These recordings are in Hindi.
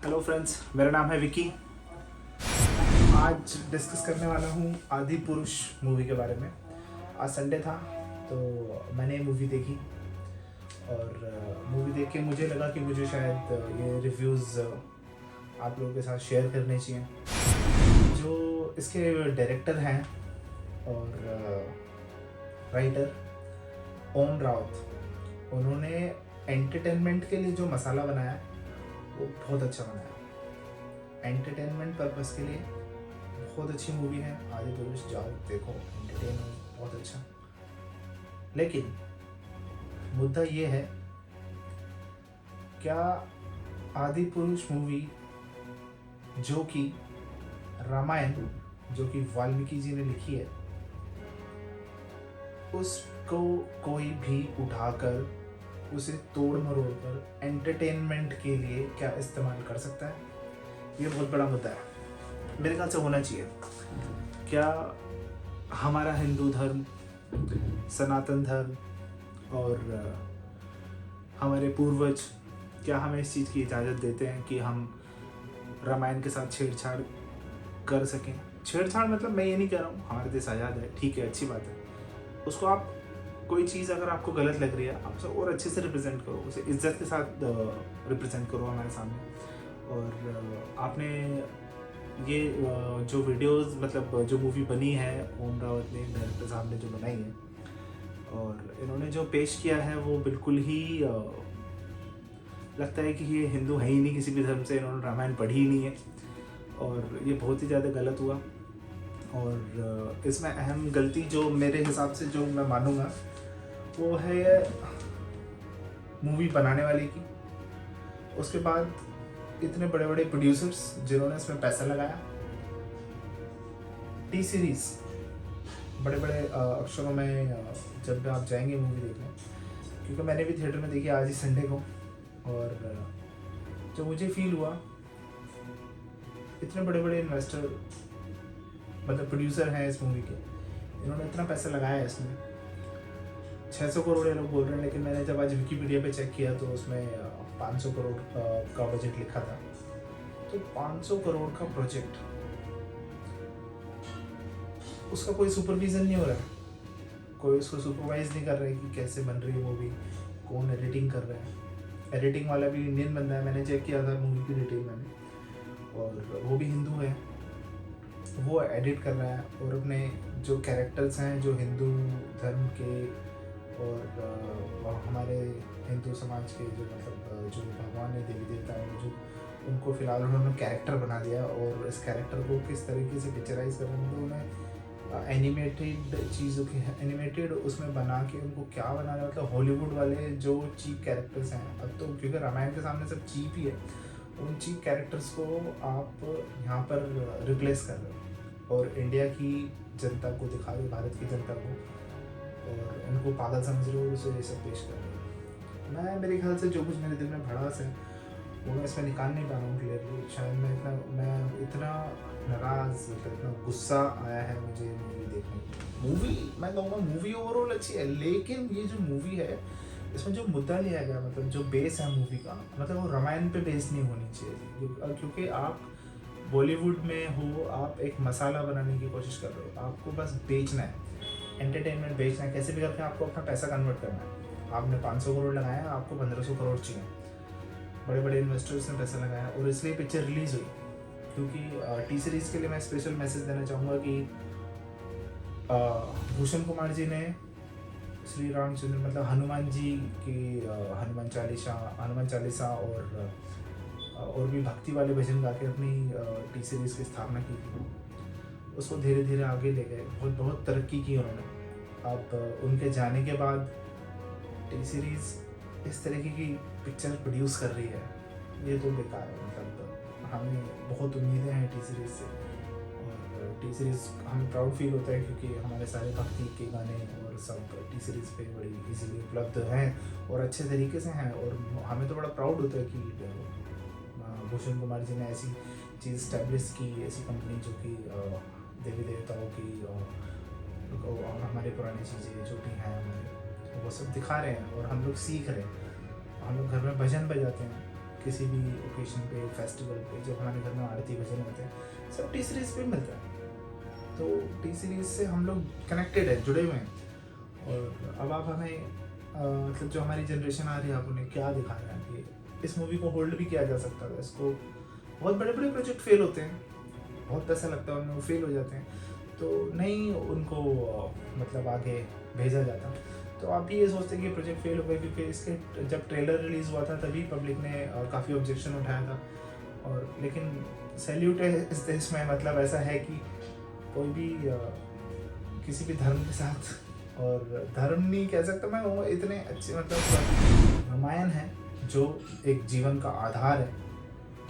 हेलो फ्रेंड्स, मेरा नाम है विकी। आज डिस्कस करने वाला हूँ आदि पुरुष मूवी के बारे में। आज संडे था तो मैंने ये मूवी देखी और मूवी देख के मुझे लगा कि मुझे शायद ये रिव्यूज़ आप लोगों के साथ शेयर करने चाहिए। जो इसके डायरेक्टर हैं और राइटर ओम राउत, उन्होंने एंटरटेनमेंट के लिए जो मसाला बनाया वो बहुत अच्छा बनाया। एंटरटेनमेंट पर्पस के लिए बहुत अच्छी मूवी है आदि पुरुष। जाओ देखो, एंटरटेन हो, बहुत अच्छा। लेकिन मुद्दा ये है, क्या आदि पुरुष मूवी जो कि रामायण, जो कि वाल्मीकि जी ने लिखी है, उसको कोई भी उठाकर उसे तोड़ मरोड़ कर एंटरटेनमेंट के लिए क्या इस्तेमाल कर सकता है? ये बहुत बड़ा मुद्दा है। मेरे ख्याल से होना चाहिए। क्या हमारा हिंदू धर्म, सनातन धर्म और हमारे पूर्वज क्या हमें इस चीज़ की इजाज़त देते हैं कि हम रामायण के साथ छेड़छाड़ कर सकें? छेड़छाड़ मतलब मैं ये नहीं कह रहा हूँ, हमारा देश आज़ाद है, ठीक है, अच्छी बात है। उसको आप कोई चीज़ अगर आपको गलत लग रही है, आप उसे और अच्छे से रिप्रेजेंट करो, उसे इज्जत के साथ रिप्रेजेंट करो हमारे सामने। और आपने ये जो वीडियोस, मतलब जो मूवी बनी है ओम रावत ने, डायरेक्टर साहब ने जो बनाई है, और इन्होंने जो पेश किया है वो बिल्कुल ही लगता है कि ये हिंदू है ही नहीं किसी भी धर्म से, इन्होंने रामायण पढ़ी ही नहीं है, और ये बहुत ही ज़्यादा गलत हुआ। और इसमें अहम गलती जो मेरे हिसाब से जो मैं मानूंगा वो है मूवी बनाने वाले की। उसके बाद इतने बड़े बड़े प्रोड्यूसर्स जिन्होंने इसमें पैसा लगाया, टी सीरीज बड़े बड़े अक्षरों में जब आप जाएंगे मूवी देखने, क्योंकि मैंने भी थिएटर में देखी आज ही संडे को, और जो मुझे फील हुआ, इतने बड़े बड़े इन्वेस्टर, मतलब प्रोड्यूसर हैं इस मूवी के, इन्होंने इतना पैसा लगाया है इसमें। 600 करोड़ ये लोग बोल रहे हैं, लेकिन मैंने जब आज विकीपीडिया पे चेक किया तो उसमें 500 करोड़ का बजट लिखा था। तो 500 करोड़ का प्रोजेक्ट, उसका कोई सुपरविजन नहीं हो रहा है, कोई उसको सुपरवाइज नहीं कर रहा है कि कैसे बन रही है मूवी, कौन एडिटिंग कर रहा है। एडिटिंग वाला भी इंडियन बंदा है, मैंने चेक किया था मूवी की डिटेल मैंने, और वो भी हिंदू है। वो एडिट कर रहा है और अपने जो कैरेक्टर्स हैं जो हिंदू धर्म के और हमारे हिंदू समाज के जो मतलब जो भगवान है, देवी देवता है, जो उनको फिलहाल उन्होंने कैरेक्टर बना दिया, और इस कैरेक्टर को किस तरीके से पिक्चराइज कर रहे हैं, मतलब उन्हें एनिमेटेड चीज़ों की एनिमेटेड उसमें बना के उनको क्या बना रहे हैं, मतलब हॉलीवुड वाले जो चीप कैरेक्टर्स हैं। अब तो क्योंकि रामायण के सामने सब चीप ही है, उन चीप कैरेक्टर्स को आप यहाँ पर रिप्लेस कर रहे हो और इंडिया की जनता को दिखा रहे हो, भारत की जनता को, और उनको पागल समझ रहे हो, उसे ये सब पेश कर रहे हो। मैं, मेरे ख्याल से जो कुछ मेरे दिल में भड़ास है वो मैं इसमें निकाल नहीं पा रहा हूँ क्लियरली। शायद मैं इतना नाराज़, मतलब इतना गुस्सा आया है मुझे मूवी देखने की। मूवी, मैं कहूँगा मूवी ओवरऑल अच्छी है, लेकिन ये जो मूवी है इसमें जो मुद्दा लिया गया, मतलब जो बेस है मूवी का, मतलब वो रामायण पे बेस नहीं होनी चाहिए। क्योंकि आप बॉलीवुड में हो, आप एक मसाला बनाने की कोशिश कर रहे हो, आपको बस बेचना है, एंटरटेनमेंट बेचना है, कैसे भी करके आपको अपना पैसा कन्वर्ट करना है। आपने 500 करोड़ लगाया, आपको 1500 करोड़ चाहिए। बड़े बड़े इन्वेस्टर्स ने पैसा लगाया और इसलिए पिक्चर रिलीज़ हुई। क्योंकि टी सीरीज़ के लिए मैं स्पेशल मैसेज देना चाहूँगा कि भूषण कुमार जी ने श्री रामचंद्र, मतलब हनुमान जी की हनुमान चालीसा और भी भक्ति वाले भजन गा के अपनी टी सीरीज़ की स्थापना की थी। उसको धीरे धीरे आगे ले गए, बहुत बहुत तरक्की की उन्होंने। अब उनके जाने के बाद टी सीरीज़ इस तरीके की पिक्चर प्रोड्यूस कर रही है, ये तो बेकार है। मतलब हमें बहुत उम्मीदें हैं टी सीरीज़ से, और टी सीरीज़ हमें प्राउड फील होता है क्योंकि हमारे सारे भक्ति के गाने और सब टी सीरीज़ पे बड़ी इजीली उपलब्ध हैं और अच्छे तरीके से हैं, और हमें तो बड़ा प्राउड होता है कि भूषण कुमार जी ने ऐसी चीज़ स्टैब्लिश की, ऐसी कंपनी जो कि देवी देवताओं की और हमारे पुरानी चीज़ें जो भी हैं हमारे, वो सब दिखा रहे हैं और हम लोग सीख रहे हैं। हम लोग घर में भजन बजाते हैं, किसी भी ओकेजन पे, फेस्टिवल पे, जब हमारे घर में आरती भजन होते हैं, सब टी सीरीज़ पे मिलता है। तो टी सीरीज़ से हम लोग कनेक्टेड हैं, जुड़े हुए हैं। और अब आप हमें मतलब जो हमारी जनरेशन आ रही है, आप उन्हें क्या दिखा रहे हैं कि इस मूवी को होल्ड भी किया जा सकता था। इसको बहुत बड़े बड़े प्रोजेक्ट फेल होते हैं, बहुत पैसा लगता है उनमें, वो फेल हो जाते हैं, तो नहीं उनको मतलब आगे भेजा जाता। तो आप भी ये सोचते हैं कि प्रोजेक्ट फेल हो गया, क्योंकि इसके जब ट्रेलर रिलीज़ हुआ था तभी पब्लिक ने काफ़ी ऑब्जेक्शन उठाया था। और लेकिन सैल्यूट है इस देश में, मतलब ऐसा है कि कोई भी किसी भी धर्म के साथ, और धर्म नहीं कह सकता मैं, वो इतने अच्छे मतलब रामायण है जो एक जीवन का आधार है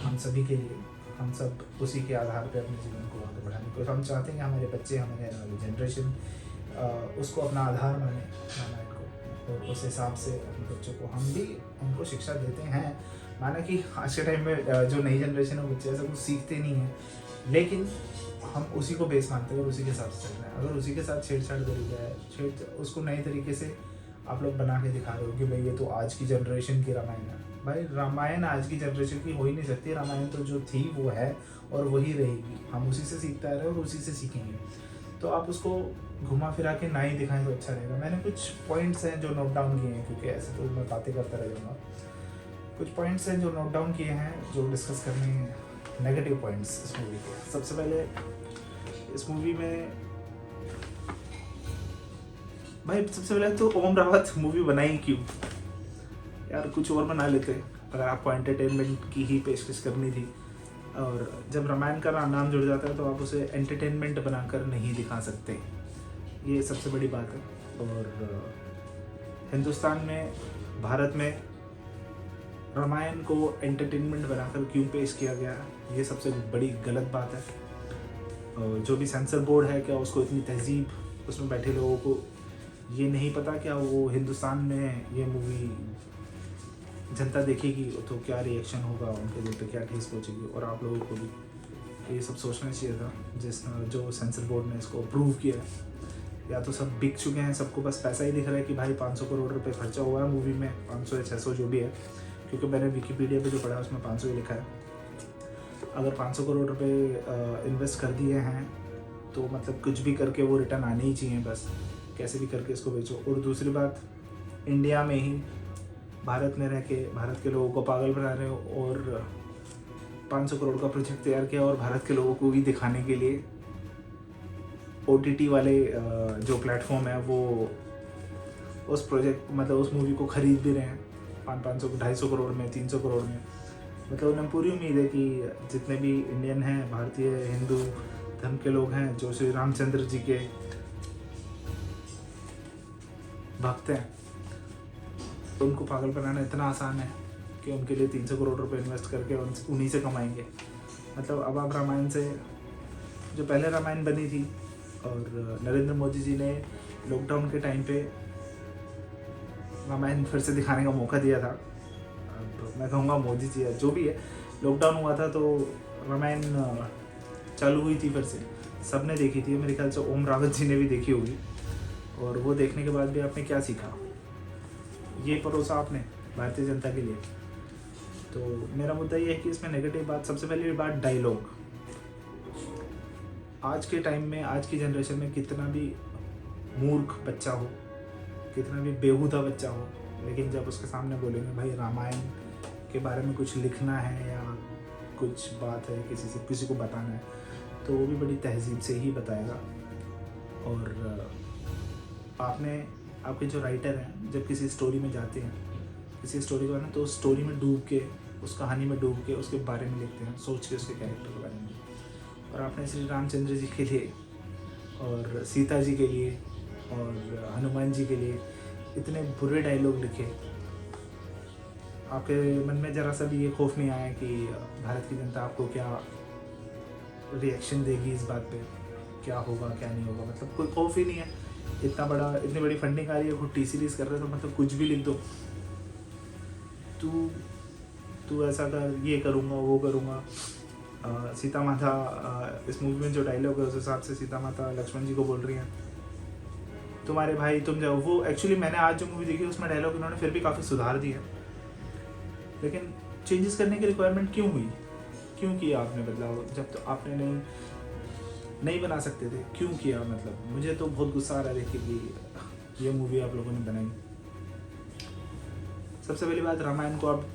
हम सभी के लिए। हम सब उसी के आधार पे अपने जीवन को आगे बढ़ाने को हम चाहते हैं कि हमारे बच्चे, हमारे आने वाली जनरेशन उसको अपना आधार माने, रामायण को, और उस हिसाब से अपने बच्चों को हम भी उनको शिक्षा देते हैं। माना कि आज के टाइम में जो नई जनरेशन है बच्चे ऐसा कुछ सीखते नहीं हैं, लेकिन हम उसी को बेस मानते हैं और उसी के हिसाब से चल रहे हैं। अगर उसी के साथ छेड़छाड़ करी जाए, उसको नए तरीके से आप लोग बना के दिखा रहे हो कि भाई ये तो आज की जनरेशन की रामायण है। भाई रामायण आज की जनरेशन की हो ही नहीं सकती। रामायण तो जो थी वो है और वही रहेगी। हम उसी से सीखते आ रहे हैं और उसी से सीखेंगे। तो आप उसको घुमा फिरा के ना ही दिखाएं तो अच्छा रहेगा। मैंने कुछ पॉइंट्स हैं जो नोट डाउन किए हैं, क्योंकि ऐसे तो मैं बातें करता रह जाऊँगा। कुछ पॉइंट्स हैं जो नोट डाउन किए हैं, जो डिस्कस करने हैं, नेगेटिव पॉइंट्स इस मूवी के। सबसे पहले इस मूवी में भाई सबसे पहले तो ओम रावत मूवी बनाई क्यों यार, कुछ और बना लेते अगर आपको एंटरटेनमेंट की ही पेशकश करनी थी। और जब रामायण का नाम जुड़ जाता है तो आप उसे एंटरटेनमेंट बनाकर नहीं दिखा सकते, ये सबसे बड़ी बात है। और हिंदुस्तान में, भारत में रामायण को एंटरटेनमेंट बनाकर क्यों पेश किया गया, ये सबसे बड़ी गलत बात है। जो भी सेंसर बोर्ड है, क्या उसको इतनी तहजीब, उसमें बैठे लोगों को ये नहीं पता क्या वो हिंदुस्तान में ये मूवी जनता देखेगी तो क्या रिएक्शन होगा, उनके दिल पे क्या ठेस पहुंचेगी। और आप लोगों को भी ये सब सोचना चाहिए था जो सेंसर बोर्ड ने इसको अप्रूव किया है। या तो सब बिक चुके हैं, सबको बस पैसा ही दिख रहा है कि भाई 500 करोड़ रुपए खर्चा हुआ है मूवी में, 500 या 600 जो भी है, क्योंकि मैंने विकीपीडिया पे जो पढ़ा है उसमें 500 ही लिखा है। अगर 500 करोड़ रुपए इन्वेस्ट कर दिए हैं तो मतलब कुछ भी करके वो रिटर्न आने ही चाहिए, बस कैसे भी करके इसको बेचो। और दूसरी बात, इंडिया में ही, भारत में रह के भारत के लोगों को पागल बना रहे हो और 500 करोड़ का प्रोजेक्ट तैयार किया और भारत के लोगों को भी दिखाने के लिए OTT वाले जो प्लेटफॉर्म है वो उस प्रोजेक्ट मतलब उस मूवी को खरीद भी रहे हैं 500 250 करोड़ में, 300 करोड़ में। मतलब उन्हें पूरी उम्मीद है कि जितने भी इंडियन हैं, भारतीय हिंदू धर्म के लोग हैं जो श्री रामचंद्र जी के भक्त हैं, तो उनको पागल बनाना इतना आसान है कि उनके लिए 300 करोड़ रुपए इन्वेस्ट करके उन्हीं से कमाएंगे। मतलब अब आप रामायण से, जो पहले रामायण बनी थी और नरेंद्र मोदी जी ने लॉकडाउन के टाइम पे रामायण फिर से दिखाने का मौका दिया था। अब मैं कहूँगा मोदी जी है जो भी है, लॉकडाउन हुआ था तो रामायण चालू हुई थी फिर से, सबने देखी थी। मेरे ख्याल से ओम रावत जी ने भी देखी होगी। और वो देखने के बाद भी आपने क्या सीखा, ये परोसा आपने भारतीय जनता के लिए। तो मेरा मुद्दा ये है कि इसमें नेगेटिव बात, सबसे पहली बात डायलॉग। आज के टाइम में, आज की जनरेशन में कितना भी मूर्ख बच्चा हो, कितना भी बेहुदा बच्चा हो, लेकिन जब उसके सामने बोलेंगे भाई रामायण के बारे में कुछ लिखना है या कुछ बात है किसी को बताना है, तो वो भी बड़ी तहजीब से ही बताएगा। और आपके जो राइटर हैं जब किसी स्टोरी में जाते हैं, किसी स्टोरी के बारे में, तो उस स्टोरी में डूब के, उस कहानी में डूब के उसके बारे में लिखते हैं, सोच के उसके कैरेक्टर के बारे में। और आपने श्री रामचंद्र जी के लिए और सीता जी के लिए और हनुमान जी के लिए इतने बुरे डायलॉग लिखे, आपके मन में ज़रा सा भी ये खौफ नहीं आया कि भारत की जनता आपको क्या रिएक्शन देगी इस बात पे, क्या होगा क्या नहीं होगा। मतलब कोई खौफ ही नहीं है। इतनी बड़ी फंडिंग आ रही है, खुद टी सीरीज कर रहे हो, तो मतलब कुछ भी लिख दो, तू ऐसा कर, ये करूँगा वो करूँगा। सीता माता, इस मूवी में जो डायलॉग है उस हिसाब से सीता माता लक्ष्मण जी को बोल रही हैं तुम्हारे भाई तुम जाओ। वो एक्चुअली मैंने आज जो मूवी देखी उसमें डायलॉग इन्होंने फिर भी काफ़ी सुधार दिया, लेकिन चेंजेस करने की रिक्वायरमेंट क्यों हुई, क्यों किया आपने बदलाव, जब तो आपने नहीं बना सकते थे, क्यों किया? मतलब मुझे तो बहुत गुस्सा आ रहा है कि ये मूवी आप लोगों ने बनाई। सबसे पहली बात, रामायण को आप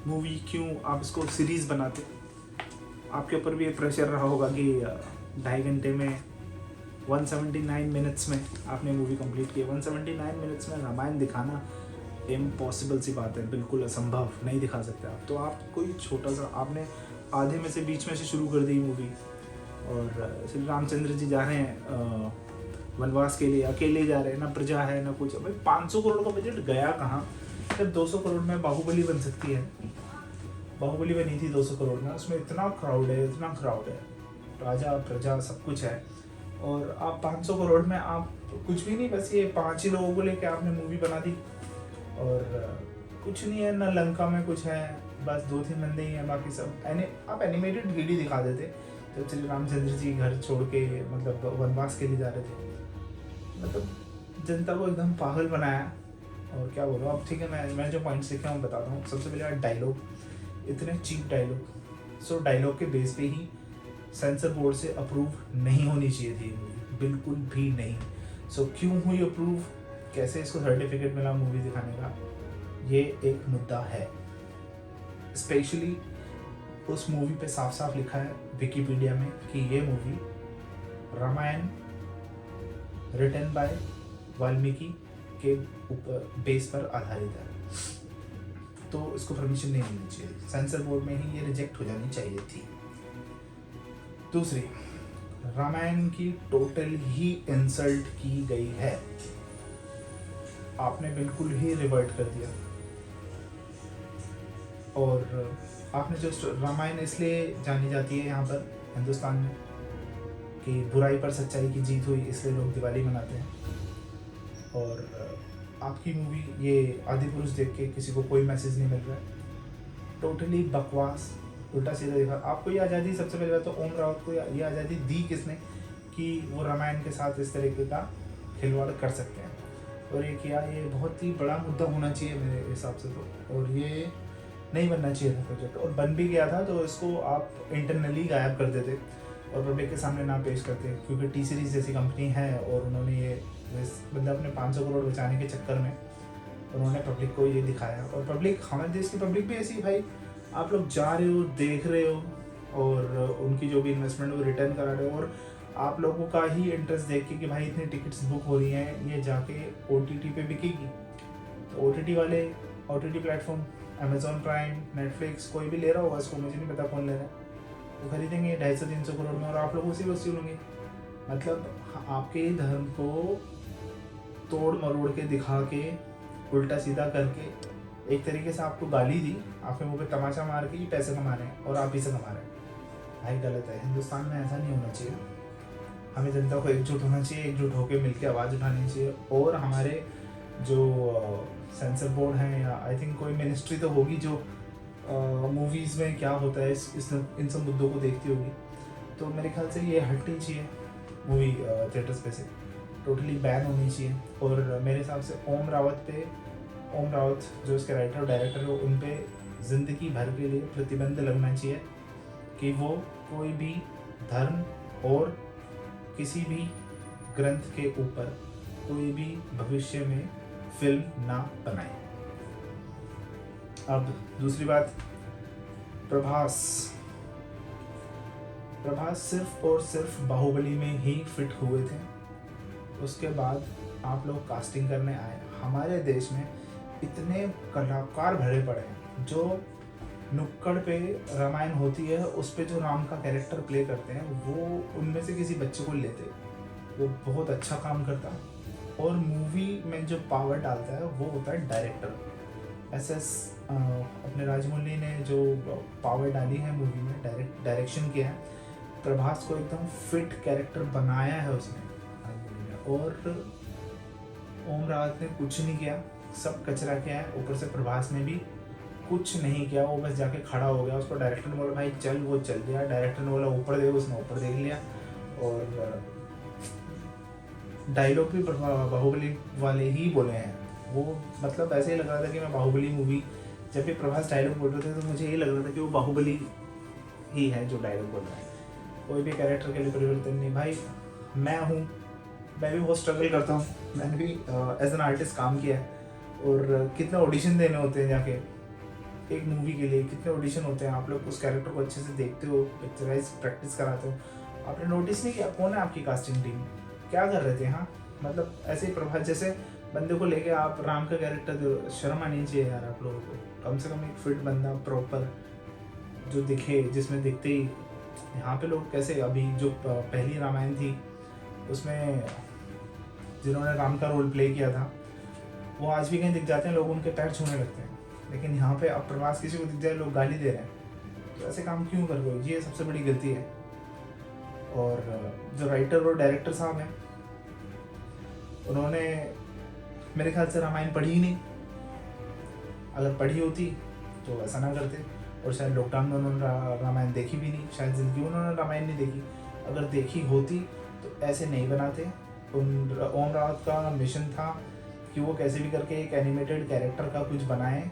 मूवी क्यों आप इसको सीरीज़ बनाते? आपके ऊपर भी ये प्रेशर रहा होगा कि 2.5 घंटे में 179 मिनट्स में आपने मूवी कंप्लीट की। 179 मिनट्स में रामायण दिखाना इम्पॉसिबल सी बात है, बिल्कुल असंभव, नहीं दिखा सकते आप। तो आप कोई छोटा सा, आपने आधे में से बीच में से शुरू कर दी मूवी, और श्री रामचंद्र जी जा रहे हैं वनवास के लिए, अकेले जा रहे हैं, ना प्रजा है ना कुछ। भाई 500 करोड़ का बजट गया कहाँ? जब 200 करोड़ में बाहुबली बन सकती है। बाहुबली बनी थी 200 करोड़ में, उसमें इतना क्राउड है, इतना क्राउड है, राजा प्रजा सब कुछ है, और आप 500 करोड़ में आप कुछ भी नहीं, बस ये 5 ही लोगों को लेके आपने मूवी बना दी। और कुछ नहीं है, ना लंका में कुछ है, बस 2-3 बंदे ही हैं, बाकी सब आप एनिमेटेड वीडियो दिखा देते जब श्री रामचंद्र जी घर छोड़ के मतलब वनवास के लिए जा रहे थे। मतलब जनता को एकदम पागल बनाया। और क्या बोलो अब, ठीक है, मैं जो पॉइंट्स लिखे हैं बताता हूँ। सबसे पहले डायलॉग, इतने चीप डायलॉग। सो डायलॉग के बेस पे ही सेंसर बोर्ड से अप्रूव नहीं होनी चाहिए थी मूवी, बिल्कुल भी नहीं। सो क्यों हुई अप्रूव, कैसे इसको सर्टिफिकेट मिला मूवी दिखाने का, ये एक मुद्दा है। स्पेशली उस मूवी पे साफ साफ लिखा है विकिपीडिया में कि ये movie Ramayan written by Valmiki के ऊपर बेस पर आधारित है। तो इसको परमिशन नहीं मिलनी चाहिए, सेंसर बोर्ड में ही ये रिजेक्ट हो जानी चाहिए थी। दूसरी, रामायण की टोटल ही इंसल्ट की गई है, आपने बिल्कुल ही रिवर्ट कर दिया। और आपने जो रामायण इसलिए जानी जाती है यहाँ पर हिंदुस्तान में कि बुराई पर सच्चाई की जीत हुई, इसलिए लोग दिवाली मनाते हैं। और आपकी मूवी ये आदिपुरुष देख के किसी को कोई मैसेज नहीं मिल रहा है, टोटली बकवास, उल्टा सीधा दिखा। आपको ये आज़ादी, सबसे पहले बात तो ओम रावत को ये आज़ादी दी किसने कि वो रामायण के साथ इस तरीके का खिलवाड़ कर सकते हैं? और ये किया, ये बहुत ही बड़ा मुद्दा होना चाहिए मेरे हिसाब से तो, और ये नहीं बनना चाहिए था प्रोजेक्ट। और बन भी गया था तो इसको आप इंटरनली गायब कर देते और पब्लिक के सामने ना पेश करते, क्योंकि टी सीरीज जैसी कंपनी है और उन्होंने ये मतलब अपने 500 करोड़ बचाने के चक्कर में उन्होंने पब्लिक को ये दिखाया। और पब्लिक, हमारे देश की पब्लिक भी ऐसी, भाई आप लोग जा रहे हो, देख रहे हो और उनकी जो भी इन्वेस्टमेंट वो रिटर्न करा रहे हो, और आप लोगों का ही इंटरेस्ट देख के कि भाई इतनी टिकट्स बुक हो रही हैं, ये जाके OTT पे बिकेगी। तो OTT वाले, OTT platform Amazon prime, Netflix, कोई भी ले रहा होगा इसको, मुझे नहीं पता कौन ले रहा है, वो खरीदेंगे 250-300 करोड़ में, और आप लोग उसी वसूल होंगे। मतलब आपके धर्म को तोड़ मरोड़ के दिखा के, उल्टा सीधा करके, एक तरीके से आपको गाली दी, आपके मुंह पे तमाचा मार के पैसे कमा रहे हैं और आप ही से कमा रहे हैं। भाई गलत है, हिंदुस्तान में ऐसा नहीं होना चाहिए। हमें जनता को एकजुट होना चाहिए, एकजुट होकर मिलकर आवाज़ उठानी चाहिए। और हमारे जो सेंसर बोर्ड है, या आई थिंक कोई मिनिस्ट्री तो होगी जो मूवीज़ में क्या होता है इन सब मुद्दों को देखती होगी, तो मेरे ख्याल से ये हटनी चाहिए मूवी थिएटर्स पे से, टोटली बैन होनी चाहिए। और मेरे हिसाब से ओम रावत जो इसके राइटर और डायरेक्टर हो, उन पे ज़िंदगी भर के लिए प्रतिबंध लगना चाहिए कि वो कोई भी धर्म और किसी भी ग्रंथ के ऊपर कोई भी भविष्य में फिल्म ना बनाए। अब दूसरी बात, प्रभास सिर्फ और सिर्फ बाहुबली में ही फिट हुए थे, उसके बाद आप लोग कास्टिंग करने आए। हमारे देश में इतने कलाकार भरे पड़े हैं जो नुक्कड़ पे रामायण होती है उस पे जो राम का कैरेक्टर प्ले करते हैं, वो उनमें से किसी बच्चे को लेते, वो बहुत अच्छा काम करता है। और मूवी में जो पावर डालता है वो होता है डायरेक्टर। अपने राजमौली ने जो पावर डाली है मूवी में, डायरेक्शन किया है, प्रभास को एकदम फिट कैरेक्टर बनाया है उसने। और ओम रावत ने कुछ नहीं किया, सब कचरा किया है। ऊपर से प्रभास ने भी कुछ नहीं किया, वो बस जाके खड़ा हो गया। उसको डायरेक्टर ने बोला भाई चल, वो चल दिया। डायरेक्टर ने बोला ऊपर देखो, उसने ऊपर देख लिया। और डायलॉग भी बाहुबली वाले ही बोले हैं। वो मतलब ऐसे ही लग रहा था कि मैं बाहुबली मूवी जब भी प्रभास डायलॉग बोल रहे थे तो मुझे ये लग रहा था कि वो बाहुबली ही है जो डायलॉग बोल रहा है, कोई भी कैरेक्टर के लिए परिवर्तन नहीं। भाई मैं हूँ, मैं भी बहुत स्ट्रगल करता हूँ, मैंने भी एज एन आर्टिस्ट काम किया है, और कितने ऑडिशन देने होते हैं जाके एक मूवी के लिए, कितने ऑडिशन होते हैं, आप लोग उस कैरेक्टर को अच्छे से देखते हो, पिक्चराइज प्रैक्टिस कराते हो, आपने नोटिस नहीं किया कौन है आपकी कास्टिंग टीम, क्या कर रहे थे। हाँ मतलब ऐसे ही प्रभास जैसे बंदे को लेके आप राम का कैरेक्टर दो, शर्म आनी चाहिए यार आप लोगों को, कम से कम एक फिट बंदा प्रॉपर जो दिखे, जिसमें दिखते ही यहाँ पे लोग कैसे, अभी जो पहली रामायण थी उसमें जिन्होंने राम का रोल प्ले किया था वो आज भी कहीं दिख जाते हैं, लोग उनके पैर छूने लगते हैं, लेकिन यहाँ पे अब प्रभास किसी को दिख जाए लोग गाली दे रहे हैं, तो ऐसे काम क्यों कर रहे हो, ये सबसे बड़ी गलती है। और जो राइटर और डायरेक्टर साहब हैं उन्होंने मेरे ख्याल से रामायण पढ़ी ही नहीं, अगर पढ़ी होती तो ऐसा ना करते, और शायद लॉकडाउन में उन्होंने रामायण देखी भी नहीं, शायद जिंदगी में उन्होंने रामायण नहीं देखी, अगर देखी होती तो ऐसे नहीं बनाते। ओम रावत का मिशन था कि वो कैसे भी करके एक एनिमेटेड कैरेक्टर का कुछ बनाएं,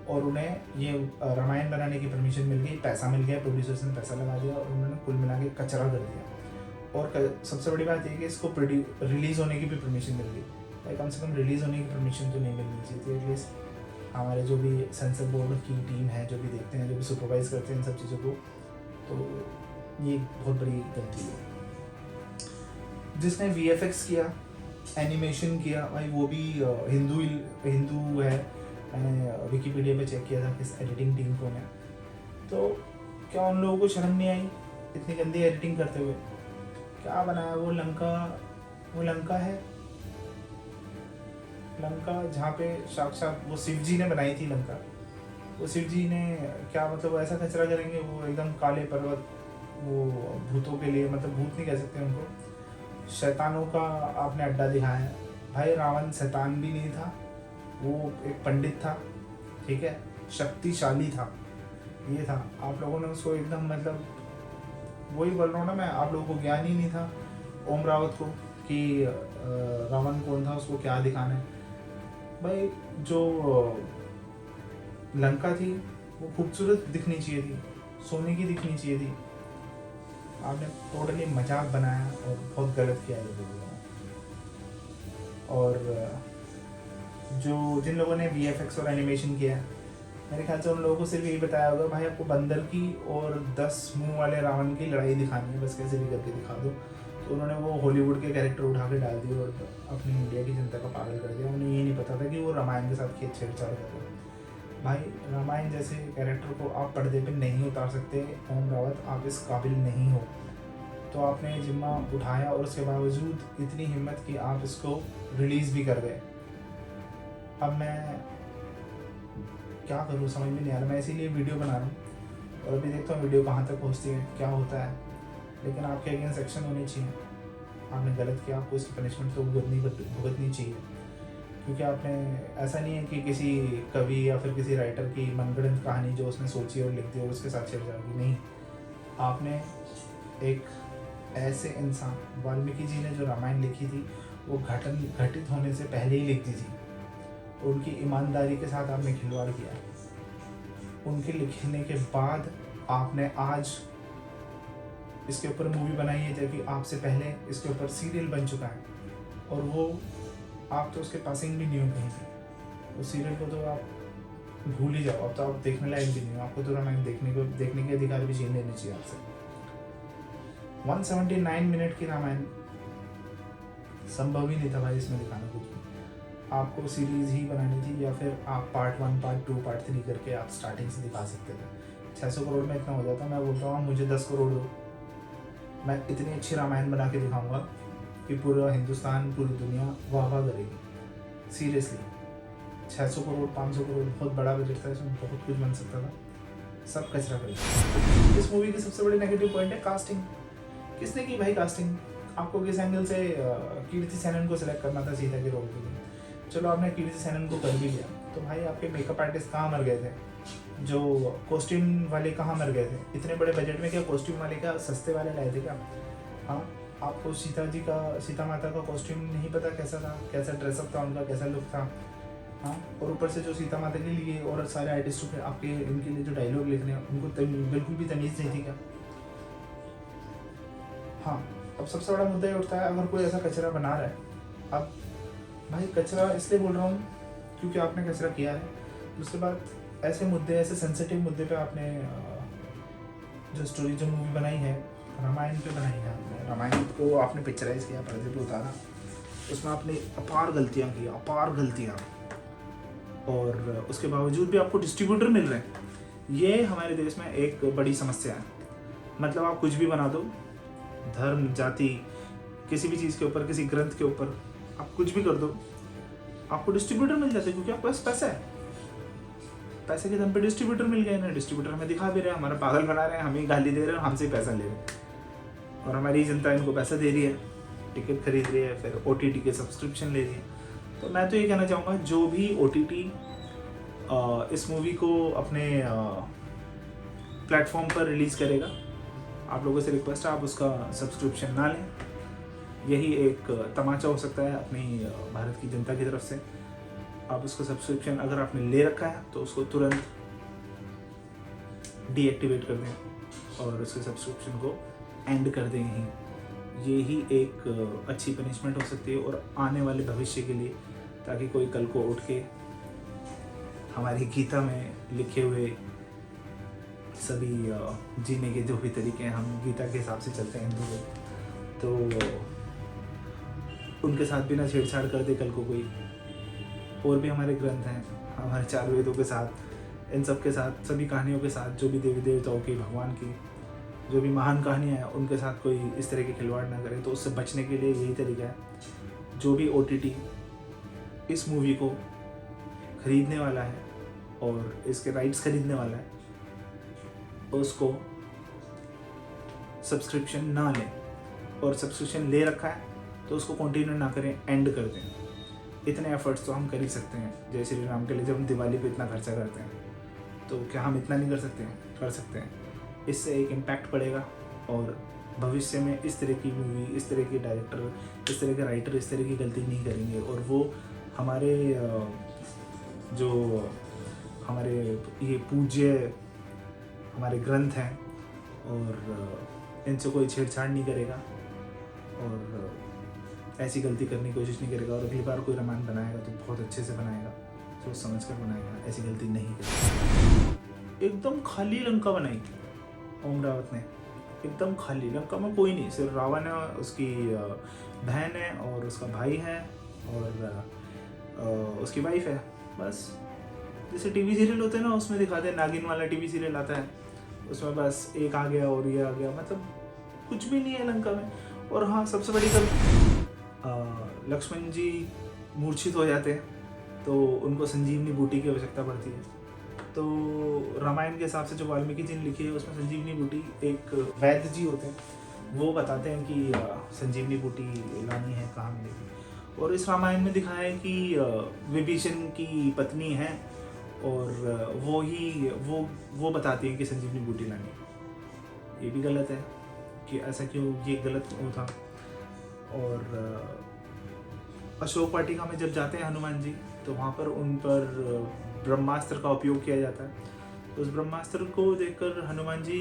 और उन्हें ये रामायण बनाने की परमिशन मिल गई, पैसा मिल गया, प्रोड्यूसर्स ने पैसा लगा दिया, और उन्होंने कुल मिला के कचरा कर दिया। और सबसे बड़ी बात ये कि इसको रिलीज़ होने की भी परमिशन मिल गई, भाई कम से कम रिलीज़ होने की परमिशन तो नहीं मिलनी चाहिए थी एटलीस्ट। हमारे जो भी सेंसर बोर्ड की टीम है, जो भी देखते हैं, जो भी सुपरवाइज करते हैं इन सब चीज़ों को, तो ये बहुत बड़ी गलती है। जिसने VFX किया, एनिमेशन किया, भाई वो भी हिंदू है, मैंने विकीपीडिया पे चेक किया था किस एडिटिंग टीम को है, तो क्या उन लोगों को शर्म नहीं आई इतनी गंदी एडिटिंग करते हुए। क्या बनाया वो लंका है, लंका जहाँ पे साक्षात वो शिव जी ने बनाई थी लंका, वो शिव जी ने क्या मतलब ऐसा कचरा करेंगे, वो एकदम काले पर्वत, वो भूतों के लिए, मतलब भूत नहीं कह सकते उनको, शैतानों का आपने अड्डा दिखाया है। भाई रावण शैतान भी नहीं था, वो एक पंडित था, ठीक है, शक्तिशाली था, ये था, आप लोगों ने उसको एकदम मतलब वही बोल रहा हूँ ना मैं, आप लोगों को ज्ञान ही नहीं था ओम रावत को कि रावण कौन था, उसको क्या दिखाना है। भाई जो लंका थी वो खूबसूरत दिखनी चाहिए थी, सोने की दिखनी चाहिए थी, आपने टोटली मजाक बनाया और बहुत गलत किया ये लोगों ने। और जो जिन लोगों ने VFX और एनिमेशन किया है, मेरे ख्याल से उन लोगों को सिर्फ यही बताया होगा, भाई आपको बंदर की और 10 मुंह वाले रावण की लड़ाई दिखानी है, बस कैसे भी करके दिखा दो। तो उन्होंने वो हॉलीवुड के कैरेक्टर उठा के डाल दिए और अपनी इंडिया की जनता का पागल कर दिया। उन्हें ये नहीं पता था कि वो रामायण के साथ खेत छेड़छाड़ कर रहे हैं। भाई रामायण जैसे कैरेक्टर को आप पर्दे पे नहीं उतार सकते, ओम रावत आप इस काबिल नहीं हो, तो आपने जिम्मा उठाया और उसके बावजूद इतनी हिम्मत कि आप इसको रिलीज़ भी कर गए। अब मैं क्या करूँ समझ में नहीं आ रहा, मैं इसीलिए वीडियो बना रहा हूँ और अभी देखता हूँ वीडियो कहाँ तक पहुँचती है, क्या होता है, लेकिन आपके अगेंस्ट एक्शन होनी चाहिए। आपने गलत किया, आपको इसकी पनिशमेंट तो भुगतनी चाहिए, क्योंकि आपने ऐसा नहीं है कि किसी कवि या फिर किसी राइटर की मनगढ़ंत कहानी जो उसने सोची और लिख दी और उसके साथ छेड़छाड़ की, नहीं, आपने एक ऐसे इंसान, वाल्मीकि जी ने जो रामायण लिखी थी वो घटित होने से पहले ही लिख दी थी, उनकी ईमानदारी के साथ आपने खिलवाड़ किया। उनके लिखने के बाद आपने आज इसके ऊपर मूवी बनाई है, जबकि आपसे पहले इसके ऊपर सीरियल बन चुका है, और वो आप तो उसके पासिंग भी नहीं हो कहीं पे। उस सीरियल को तो आप भूल ही जाओ, अब तो आप देखने लायक भी नहीं हो, आपको तो रामायण देखने के अधिकार भी छीन लेने चाहिए आपसे। 179 मिनट की रामायण संभव ही नहीं था भाई इसमें दिखाना कुछ भी। आपको सीरीज ही बनानी थी, या फिर आप पार्ट 1, पार्ट 2, पार्ट 3 करके आप स्टार्टिंग से दिखा सकते थे। 600 करोड़ में इतना हो जाता। मैं बोलता हूँ मुझे 10 करोड़ दो, मैं इतनी अच्छी रामायण बना के दिखाऊंगा कि पूरा हिंदुस्तान, पूरी दुनिया वाह वाह करेगी। सीरियसली 600 करोड़, 500 करोड़ बहुत बड़ा बजट था, इसमें बहुत कुछ बन सकता था, सब कचरा कर दिया। इस मूवी की सबसे बड़ी नेगेटिव पॉइंट है कास्टिंग। किसने की भाई कास्टिंग? आपको किस एंगल से कीर्ति सेनन को सिलेक्ट करना था सीता के रोल के लिए? चलो आपने कीर्ति सेनन को कर भी लिया, तो भाई आपके मेकअप आर्टिस्ट कहाँ मर गए थे? जो कॉस्ट्यूम वाले कहाँ मर गए थे? इतने बड़े बजट में क्या कॉस्ट्यूम वाले क्या सस्ते वाले लाए थे क्या? हाँ, आपको सीता माता का कॉस्ट्यूम नहीं पता कैसा था, कैसा ड्रेसअप था उनका, कैसा लुक था? हाँ, और ऊपर से जो सीता माता के लिए और सारे आर्टिस्टों के आपके इनके लिए जो डायलॉग लिखने हैं उनको बिल्कुल भी तमीज़ नहीं थी क्या? हाँ, अब सबसे बड़ा मुद्दा ये उठता है, अगर कोई ऐसा कचरा बना रहा है, अब भाई कचरा इसलिए बोल रहा हूँ क्योंकि आपने कचरा किया है। दूसरी बात, ऐसे मुद्दे, ऐसे सेंसिटिव मुद्दे पे आपने जो मूवी बनाई है, रामायण पे बनाई है आपने, रामायण को आपने पिक्चराइज किया, पर्दे पे उतारा, उसमें आपने अपार गलतियाँ की, अपार गलतियाँ, और उसके बावजूद भी आपको डिस्ट्रीब्यूटर मिल रहे हैं। ये हमारे देश में एक बड़ी समस्या है। मतलब आप कुछ भी बना दो, धर्म, जाति, किसी भी चीज़ के ऊपर, किसी ग्रंथ के ऊपर आप कुछ भी कर दो, आपको डिस्ट्रीब्यूटर मिल जाते, क्योंकि आपके पास पैसा है। पैसे के दम पे डिस्ट्रीब्यूटर मिल गए ना, डिस्ट्रीब्यूटर हमें दिखा भी रहे हैं, हमारा पागल बना रहे हैं, हमें गाली दे रहे हैं, हमसे पैसा ले रहे हैं, और हमारी जनता इनको पैसा दे रही है, टिकट खरीद रही है, फिर OTT के सब्सक्रिप्शन ले रही है। तो मैं तो ये कहना चाहूँगा, जो भी OTT इस मूवी को अपने प्लेटफॉर्म पर रिलीज़ करेगा, आप लोगों से रिक्वेस्ट है, आप उसका सब्सक्रिप्शन ना लें। यही एक तमाचा हो सकता है अपनी भारत की जनता की तरफ से। आप उसका सब्सक्रिप्शन अगर आपने ले रखा है तो उसको तुरंत डीएक्टिवेट कर दें और उसके सब्सक्रिप्शन को एंड कर दें ही। ये ही एक अच्छी पनिशमेंट हो सकती है और आने वाले भविष्य के लिए, ताकि कोई कल को उठ के हमारी गीता में लिखे हुए सभी जीने के जो भी तरीके हैं, हम गीता के हिसाब से चलते हैं हिंदू लोग, तो उनके साथ भी ना छेड़छाड़ कर दे कल को कोई। और भी हमारे ग्रंथ हैं, हमारे 4 वेदों के साथ, इन सब के साथ, सभी कहानियों के साथ, जो भी देवी देवताओं की, भगवान की जो भी महान कहानियाँ हैं, उनके साथ कोई इस तरह के खिलवाड़ ना करे। तो उससे बचने के लिए यही तरीका है, जो भी OTT इस मूवी को खरीदने वाला है और इसके राइट्स खरीदने वाला है, उसको सब्सक्रिप्शन ना लें, और सब्सक्रिप्शन ले रखा है तो उसको कंटिन्यू ना करें, एंड कर दें। इतने एफर्ट्स तो हम कर ही सकते हैं। जय श्री राम के लिए जब हम दिवाली पे इतना खर्चा करते हैं, तो क्या हम इतना नहीं कर सकते हैं? कर सकते हैं। इससे एक इम्पैक्ट पड़ेगा, और भविष्य में इस तरह की मूवी, इस तरह के डायरेक्टर, इस तरह के राइटर इस तरह की गलती नहीं करेंगे, और वो हमारे जो हमारे ये पूज्य हमारे ग्रंथ हैं, और इनसे कोई छेड़छाड़ नहीं करेगा, और ऐसी गलती करने की कोशिश नहीं करेगा। और अगली बार कोई रामायण बनाएगा तो बहुत अच्छे से बनाएगा, सोच समझ कर बनाएगा, ऐसी गलती नहीं करेगा। एकदम खाली लंका बनाई ओम रावत ने, एकदम खाली। लंका में कोई नहीं, सिर्फ रावण है, उसकी बहन है, और उसका भाई है, और उसकी वाइफ है, बस। जैसे टीवी सीरियल होते हैं ना, उसमें दिखाते हैं, नागिन वाला टीवी सीरियल आता है, उसमें बस एक आ गया और ये आ गया, मतलब कुछ भी नहीं है लंका में। और हाँ, सबसे बड़ी लक्ष्मण जी मूर्छित हो जाते हैं, तो उनको संजीवनी बूटी की आवश्यकता पड़ती है। तो रामायण के हिसाब से जो वाल्मीकि जी ने लिखी है, उसमें संजीवनी बूटी एक वैद्य जी होते हैं, वो बताते हैं कि संजीवनी बूटी लानी है, कहाँ मिलेगी। और इस रामायण में दिखाया है कि विभीषण की पत्नी है, और वो बताती है कि संजीवनी बूटी लानी है। ये भी गलत है कि ऐसा क्यों, ये गलत क्यों था। और अशोक वाटिका में जब जाते हैं हनुमान जी, तो वहाँ पर उन पर ब्रह्मास्त्र का उपयोग किया जाता है। तो उस ब्रह्मास्त्र को देखकर हनुमान जी,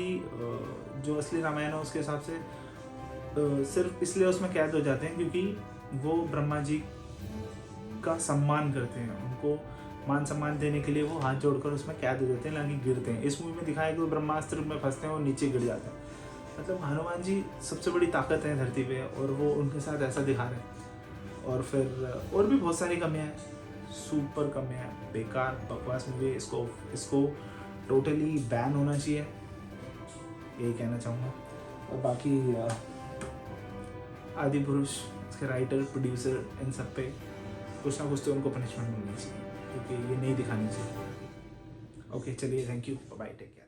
जो असली रामायण है उसके हिसाब से, सिर्फ इसलिए उसमें कैद हो जाते हैं क्योंकि वो ब्रह्मा जी का सम्मान करते हैं, उनको मान सम्मान देने के लिए वो हाथ जोड़कर उसमें कैद हो जाते हैं, ना कि गिरते हैं। इस मूवी में दिखाया कि वो ब्रह्मास्त्र में फंसते हैं और नीचे गिर जाते हैं। मतलब हनुमान जी सबसे बड़ी ताकत है धरती पे, और वो उनके साथ ऐसा दिखा रहे हैं। और फिर और भी बहुत सारी कमियां हैं, सुपर कमियां हैं, बेकार बकवास मूवी। इसको टोटली बैन होना चाहिए, यही कहना चाहूँगा। और बाकी आदि पुरुष, इसके राइटर, प्रोड्यूसर, इन सब पे कुछ ना कुछ तो उनको पनिशमेंट मिलनी चाहिए, क्योंकि ये नहीं दिखानी चाहिए। ओके, चलिए, thank you, bye, take care.